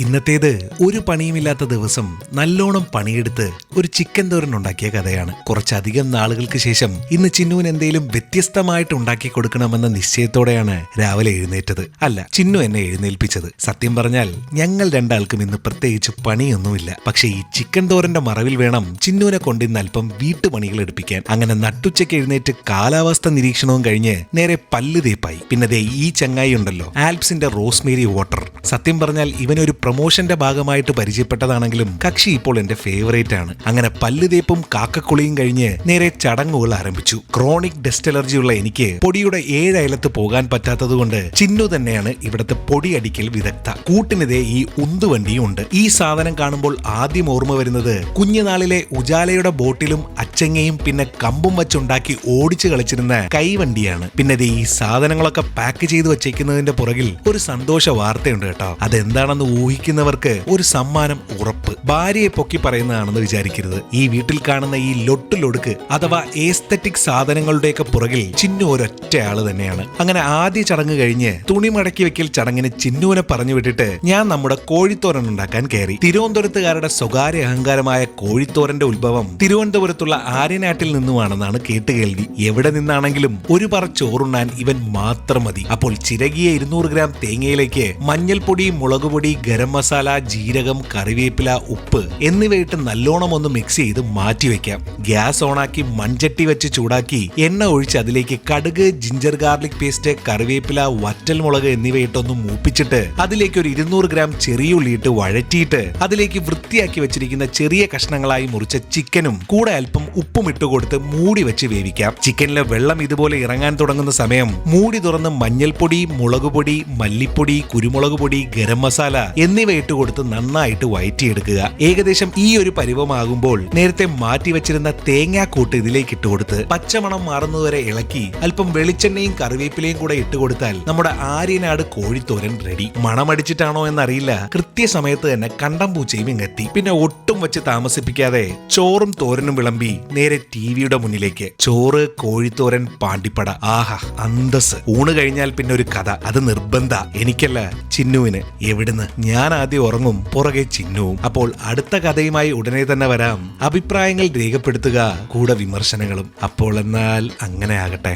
ഇന്നത്തേത് ഒരു പണിയുമില്ലാത്ത ദിവസം നല്ലോണം പണിയെടുത്ത് ഒരു ചിക്കൻ തോരൻ ഉണ്ടാക്കിയ കഥയാണ്. കുറച്ചധികം നാളുകൾക്ക് ശേഷം ഇന്ന് ചിന്നുവിന് എന്തെങ്കിലും വ്യത്യസ്തമായിട്ട് ഉണ്ടാക്കി കൊടുക്കണമെന്ന നിശ്ചയത്തോടെയാണ് രാവിലെ എഴുന്നേറ്റത്. അല്ല, ചിന്നു എന്നെ എഴുന്നേൽപ്പിച്ചത്. സത്യം പറഞ്ഞാൽ ഞങ്ങൾ രണ്ടാൾക്കും ഇന്ന് പ്രത്യേകിച്ച് പണിയൊന്നുമില്ല. പക്ഷേ ഈ ചിക്കൻ തോരന്റെ മറവിൽ വേണം ചിന്നുവിനെ കൊണ്ട് ഇന്ന് അല്പം വീട്ടുപണികൾ എടുപ്പിക്കാൻ. അങ്ങനെ നട്ടുച്ചയ്ക്ക് എഴുന്നേറ്റ് കാലാവസ്ഥ നിരീക്ഷണവും കഴിഞ്ഞ് നേരെ പല്ല് തേപ്പായി. പിന്നെ ദേ ഈ ചങ്ങായി ഉണ്ടല്ലോ, ആൽപ്സിന്റെ റോസ്മേരി വാട്ടർ. സത്യം പറഞ്ഞാൽ ഇവനൊരു പ്രൊമോഷന്റെ ഭാഗമായിട്ട് പരിചയപ്പെട്ടതാണെങ്കിലും കക്ഷി ഇപ്പോൾ എന്റെ ഫേവറേറ്റ് ആണ്. അങ്ങനെ പല്ല് തേപ്പും കാക്കക്കുളിയും കഴിഞ്ഞ് നേരെ ചടങ്ങുകൾ ആരംഭിച്ചു. ക്രോണിക് ഡസ്റ്റ് അലർജി ഉള്ള എനിക്ക് പൊടിയുടെ 7 അയലത്ത് പോകാൻ പറ്റാത്തത് കൊണ്ട് ചിന്നു തന്നെയാണ് ഇവിടുത്തെ പൊടി അടിക്കൽ വിദഗ്ധ. കൂട്ടിനിതേ ഈ ഉന്തുവണ്ടിയും ഉണ്ട്. ഈ സാധനം കാണുമ്പോൾ ആദ്യം ഓർമ്മ വരുന്നത് കുഞ്ഞുനാളിലെ ഉജാലയുടെ ബോട്ടിലും അച്ചങ്ങയും പിന്നെ കമ്പും വെച്ചുണ്ടാക്കി ഓടിച്ചു കളിച്ചിരുന്ന കൈവണ്ടിയാണ്. പിന്നെ ഈ സാധനങ്ങളൊക്കെ പാക്ക് ചെയ്ത് വെച്ചേക്കുന്നതിന്റെ പുറകിൽ ഒരു സന്തോഷ വാർത്തയുണ്ട് കേട്ടോ. അതെന്താണെന്ന് ഊഹിക്കുന്നവർക്ക് ഒരു സമ്മാനം ഉറപ്പ്. ഭാര്യയെ പൊക്കി പറയുന്നതാണെന്ന് വിചാരിക്കരുത്. ഈ വീട്ടിൽ കാണുന്ന ഈ ലൊട്ടിലൊടുക്ക് അഥവാ ഏസ്തറ്റിക് സാധനങ്ങളുടെയൊക്കെ പുറകിൽ ചിന്നു ഒരൊറ്റ ആള് തന്നെയാണ്. അങ്ങനെ ആദ്യ ചടങ്ങ് കഴിഞ്ഞ് തുണി മടക്കി വെക്കൽ ചടങ്ങിന് ചിന്നുവിനെ പറഞ്ഞു വിട്ടിട്ട് ഞാൻ നമ്മുടെ കോഴിത്തോരൻ ഉണ്ടാക്കാൻ കയറി. തിരുവനന്തപുരത്തുകാരുടെ സ്വകാര്യ അഹങ്കാരമായ കോഴിത്തോരന്റെ ഉത്ഭവം തിരുവനന്തപുരത്തുള്ള ആര്യനാട്ടിൽ നിന്നുമാണെന്നാണ് കേട്ടുകേൾവി. എവിടെ നിന്നാണെങ്കിലും ഒരു പറ ചോറുണ്ണാൻ ഇവൻ മാത്രം മതി. അപ്പോൾ ചിരകിയ 200 ഗ്രാം തേങ്ങയിലേക്ക് മഞ്ഞൾപ്പൊടി, മുളകുപൊടി, ഗരം മസാല, ജീരകം, കറിവേപ്പില, ഉപ്പ് എന്നിവയിട്ട് നല്ലോണം ഒന്ന് മിക്സ് ചെയ്ത് മാറ്റിവെക്കാം. ഗ്യാസ് ഓണാക്കി മൺചട്ടി വെച്ച് ചൂടാക്കി എണ്ണ ഒഴിച്ച് അതിലേക്ക് കടുക്, ജിഞ്ചർ ഗാർലിക് പേസ്റ്റ്, കറിവേപ്പില, വറ്റൽ മുളക് എന്നിവയിട്ടൊന്ന് മൂപ്പിച്ചിട്ട് അതിലേക്ക് ഒരു 200 ഗ്രാം ചെറിയുള്ളിയിട്ട് വഴറ്റിയിട്ട് അതിലേക്ക് വൃത്തിയാക്കി വെച്ചിരിക്കുന്ന ചെറിയ കഷ്ണങ്ങളായി മുറിച്ച ചിക്കനും കൂടെ അല്പം ഉപ്പും ഇട്ടുകൊടുത്ത് മൂടി വെച്ച് വേവിക്കാം. ചിക്കനിലെ വെള്ളം ഇതുപോലെ ഇറങ്ങാൻ തുടങ്ങുന്ന സമയം മൂടി തുറന്ന് മഞ്ഞൾപ്പൊടി, മുളകുപൊടി, മല്ലിപ്പൊടി, കുരുമുളക് പൊടി, ഗരം മസാല എന്നിവ ഇട്ടുകൊടുത്ത് നന്നായിട്ട് വഴറ്റിയെടുക്കുക. ഏകദേശം ഈ ഒരു പരുവമാകുമ്പോൾ നേരത്തെ മാറ്റി വെച്ചിരുന്ന തേങ്ങാക്കൂട്ട് ഇതിലേക്ക് ഇട്ടുകൊടുത്ത് പച്ചമണം മാറുന്നതുവരെ ഇളക്കി അല്പം വെളിച്ചെണ്ണയും കറിവേപ്പിലയും കൂടെ ഇട്ടുകൊടുത്താൽ നമ്മുടെ ആര്യനാട് കോഴിത്തോരൻ റെഡി. മണമടിച്ചിട്ടാണോ എന്നറിയില്ല, കൃത്യസമയത്ത് തന്നെ കണ്ടം പൂച്ചയും ഇങ്ങെത്തി. പിന്നെ ഒട്ടും വെച്ച് താമസിപ്പിക്കാതെ ചോറും തോരനും വിളമ്പി നേരെ ടിവിയുടെ മുന്നിലേക്ക്. ചോറ്, കോഴിത്തോരൻ, പാണ്ടിപ്പട. ആഹാ, അന്തസ്. ഊണ് കഴിഞ്ഞാൽ പിന്നെ ഒരു കഥ. അത് നിർബന്ധ. എനിക്കല്ല, ചിന്നുവിന്. എവിടുന്ന്? ഞാൻ ആദ്യം ഉറങ്ങും, പുറകെ ചിന്നുവും. അപ്പോൾ അടുത്ത കഥയുമായി ഉടനെ തന്നെ വരാം. അഭിപ്രായങ്ങൾ രേഖപ്പെടുത്തുക, കൂടെ വിമർശനങ്ങളും. അപ്പോൾ എന്നാൽ അങ്ങനെ ആകട്ടെ.